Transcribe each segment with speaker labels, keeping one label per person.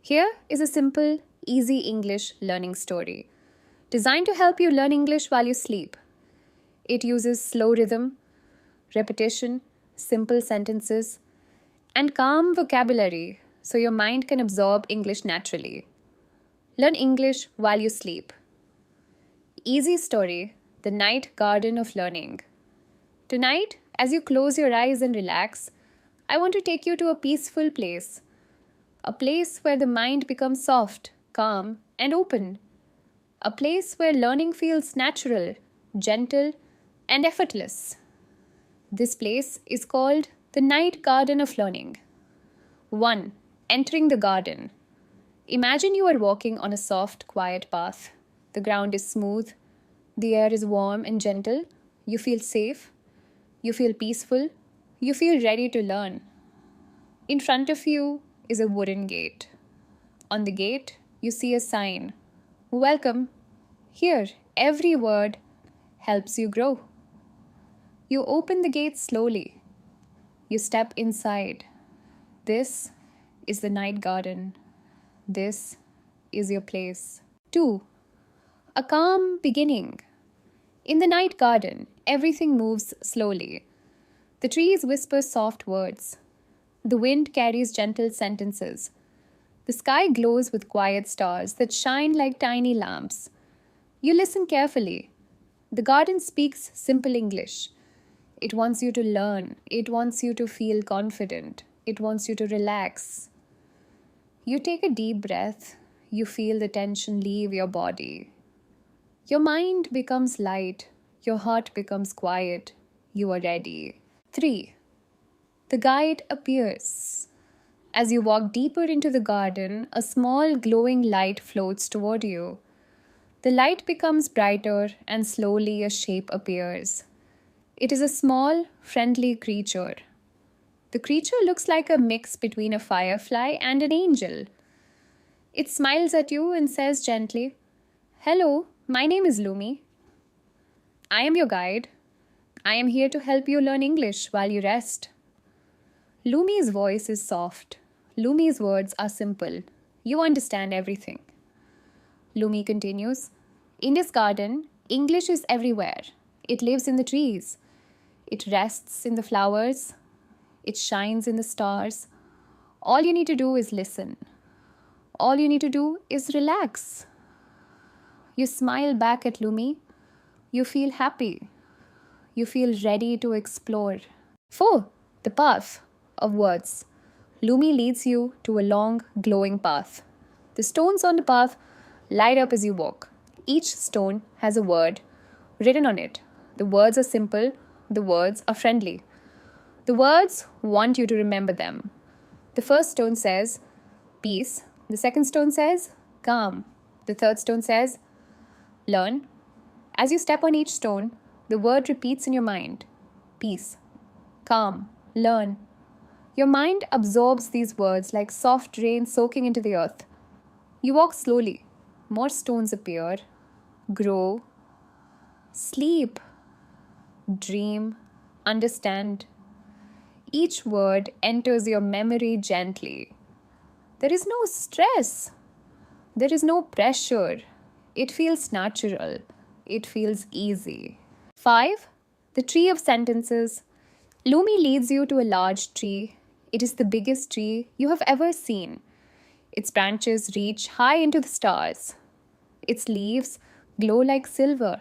Speaker 1: Here is a simple, easy English learning story designed to help you learn English while you sleep. It uses slow rhythm, repetition, simple sentences, and calm vocabulary so your mind can absorb English naturally. Learn English while you sleep. Easy story, The Night Garden of Learning. Tonight, as you close your eyes and relax, I want to take you to a peaceful place. A place where the mind becomes soft, calm, and open. A place where learning feels natural, gentle, and effortless. This place is called the Night Garden of Learning. 1. Entering the garden. Imagine you are walking on a soft, quiet path. The ground is smooth, the air is warm and gentle. You feel safe, you feel peaceful, you feel ready to learn. In front of you is a wooden gate. On the gate, you see a sign. Welcome. Here, every word helps you grow. You open the gate slowly. You step inside. This is the night garden. This is your place. 2. A calm beginning. In the night garden, everything moves slowly. The trees whisper soft words. The wind carries gentle sentences. The sky glows with quiet stars that shine like tiny lamps. You listen carefully. The garden speaks simple English. It wants you to learn. It wants you to feel confident. It wants you to relax. You take a deep breath. You feel the tension leave your body. Your mind becomes light. Your heart becomes quiet. You are ready. 3. The guide appears. As you walk deeper into the garden, a small glowing light floats toward you. The light becomes brighter and slowly a shape appears. It is a small, friendly creature. The creature looks like a mix between a firefly and an angel. It smiles at you and says gently, "Hello, my name is Lumi. I am your guide. I am here to help you learn English while you rest." Lumi's voice is soft. Lumi's words are simple. You understand everything. Lumi continues, "In this garden, English is everywhere. It lives in the trees. It rests in the flowers. It shines in the stars. All you need to do is listen. All you need to do is relax." You smile back at Lumi. You feel happy. You feel ready to explore. 4. The path of words. Lumi leads you to a long, glowing path. The stones on the path light up as you walk. Each stone has a word written on it. The words are simple. The words are friendly. The words want you to remember them. The first stone says, peace. The second stone says, calm. The third stone says, learn. As you step on each stone, the word repeats in your mind. Peace, calm, learn. Your mind absorbs these words like soft rain soaking into the earth. You walk slowly. More stones appear, grow, sleep, dream, understand. Each word enters your memory gently. There is no stress. There is no pressure. It feels natural. It feels easy. 5. The tree of sentences. Lumi leads you to a large tree. It is the biggest tree you have ever seen. Its branches reach high into the stars. Its leaves glow like silver.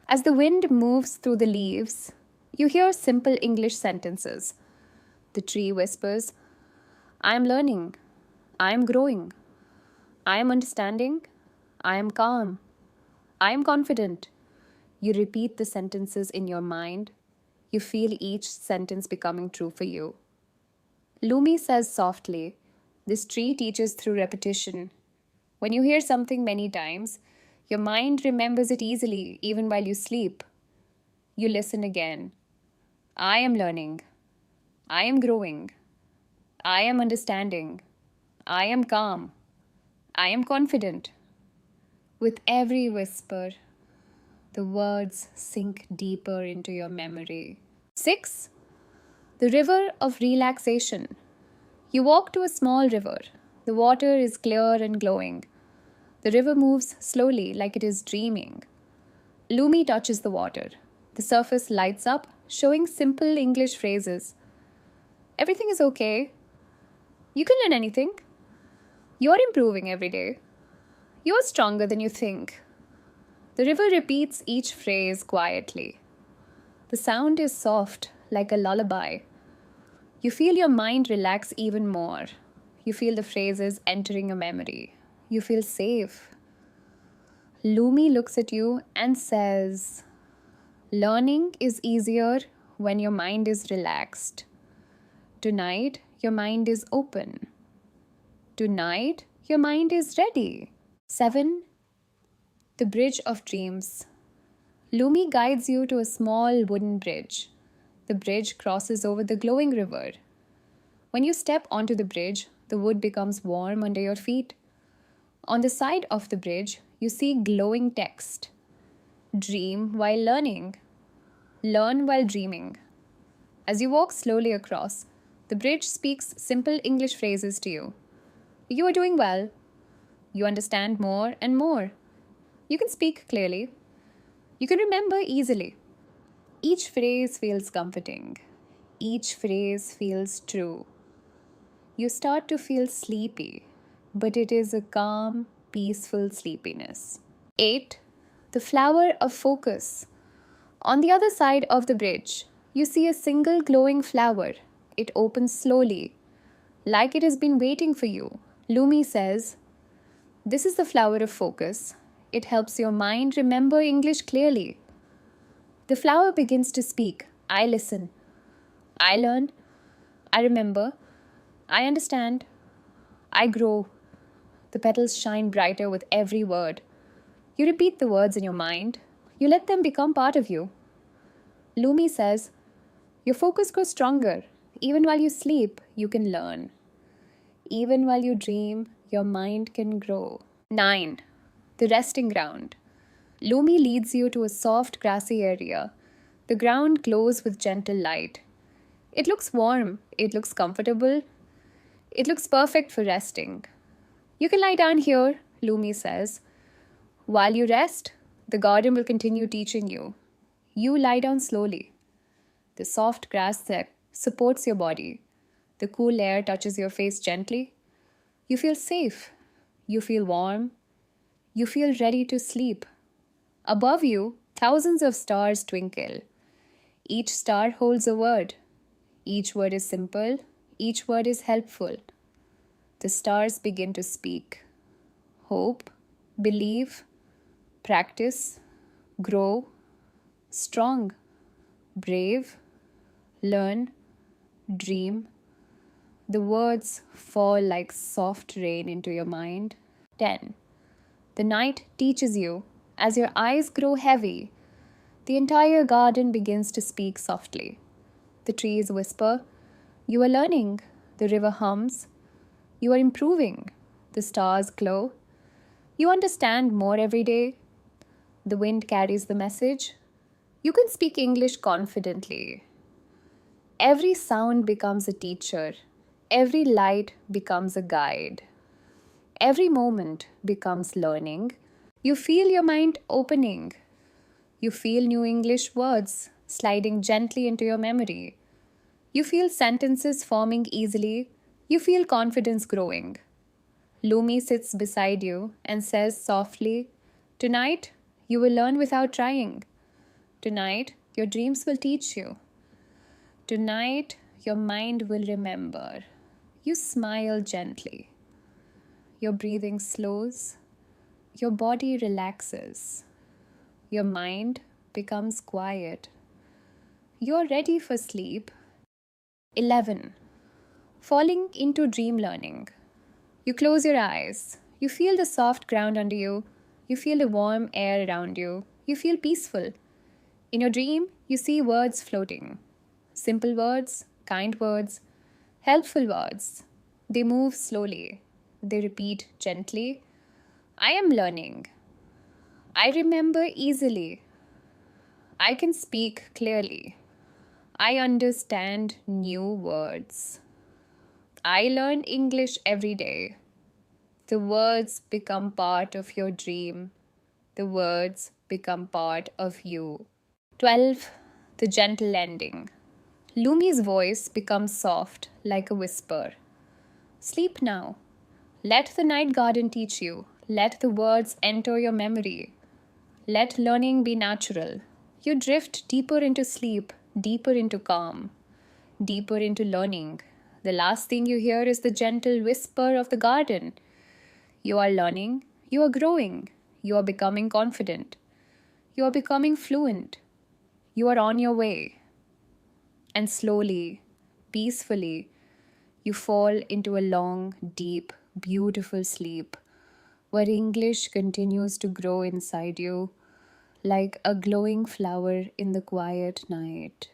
Speaker 1: As the wind moves through the leaves, you hear simple English sentences. The tree whispers, "I am learning. I am growing. I am understanding. I am calm. I am confident." You repeat the sentences in your mind. You feel each sentence becoming true for you. Lumi says softly, "This tree teaches through repetition. When you hear something many times, your mind remembers it easily even while you sleep. You listen again. I am learning. I am growing. I am understanding. I am calm. I am confident." With every whisper, the words sink deeper into your memory. 6. The river of relaxation. You walk to a small river. The water is clear and glowing. The river moves slowly like it is dreaming. Lumi touches the water. The surface lights up, showing simple English phrases. Everything is okay. You can learn anything. You're improving every day. You're stronger than you think. The river repeats each phrase quietly. The sound is soft, like a lullaby. You feel your mind relax even more. You feel the phrases entering your memory. You feel safe. Lumi looks at you and says, learning is easier when your mind is relaxed. Tonight, your mind is open. Tonight, your mind is ready. 7. The Bridge of Dreams. Lumi guides you to a small wooden bridge. The bridge crosses over the glowing river. When you step onto the bridge, the wood becomes warm under your feet. On the side of the bridge, you see glowing text. Dream while learning. Learn while dreaming. As you walk slowly across, the bridge speaks simple English phrases to you. You are doing well. You understand more and more. You can speak clearly. You can remember easily. Each phrase feels comforting. Each phrase feels true. You start to feel sleepy, but it is a calm, peaceful sleepiness. 8. The Flower of Focus. On the other side of the bridge, you see a single glowing flower. It opens slowly, like it has been waiting for you. Lumi says, this is the flower of focus. It helps your mind remember English clearly. The flower begins to speak. I listen. I learn. I remember. I understand. I grow. The petals shine brighter with every word. You repeat the words in your mind. You let them become part of you. Lumi says, your focus grows stronger. Even while you sleep, you can learn. Even while you dream, your mind can grow. 9. The Resting Ground. Lumi leads you to a soft, grassy area. The ground glows with gentle light. It looks warm. It looks comfortable. It looks perfect for resting. You can lie down here, Lumi says. While you rest, the garden will continue teaching you. You lie down slowly. The soft grass supports your body. The cool air touches your face gently. You feel safe. You feel warm. You feel ready to sleep. Above you, thousands of stars twinkle. Each star holds a word. Each word is simple. Each word is helpful. The stars begin to speak. Hope, believe, practice, grow, strong, brave, learn, dream. The words fall like soft rain into your mind. 10. The night teaches you. As your eyes grow heavy, the entire garden begins to speak softly. The trees whisper, you are learning. The river hums. You are improving. The stars glow. You understand more every day. The wind carries the message. You can speak English confidently. Every sound becomes a teacher. Every light becomes a guide. Every moment becomes learning. You feel your mind opening. You feel new English words sliding gently into your memory. You feel sentences forming easily. You feel confidence growing. Lumi sits beside you and says softly, tonight you will learn without trying. Tonight your dreams will teach you. Tonight your mind will remember. You smile gently. Your breathing slows. Your body relaxes. Your mind becomes quiet. You're ready for sleep. 11. Falling into dream learning. You close your eyes. You feel the soft ground under you. You feel the warm air around you. You feel peaceful. In your dream, you see words floating. Simple words, kind words, helpful words. They move slowly. They repeat gently. I am learning. I remember easily. I can speak clearly. I understand new words. I learn English every day. The words become part of your dream. The words become part of you. 12. The gentle ending. Lumi's voice becomes soft like a whisper. Sleep now. Let the night garden teach you. Let the words enter your memory. Let learning be natural. You drift deeper into sleep, deeper into calm, deeper into learning. The last thing you hear is the gentle whisper of the garden. You are learning, you are growing, you are becoming confident, you are becoming fluent, you are on your way. And slowly, peacefully, you fall into a long, deep, beautiful sleep where English continues to grow inside you like a glowing flower in the quiet night.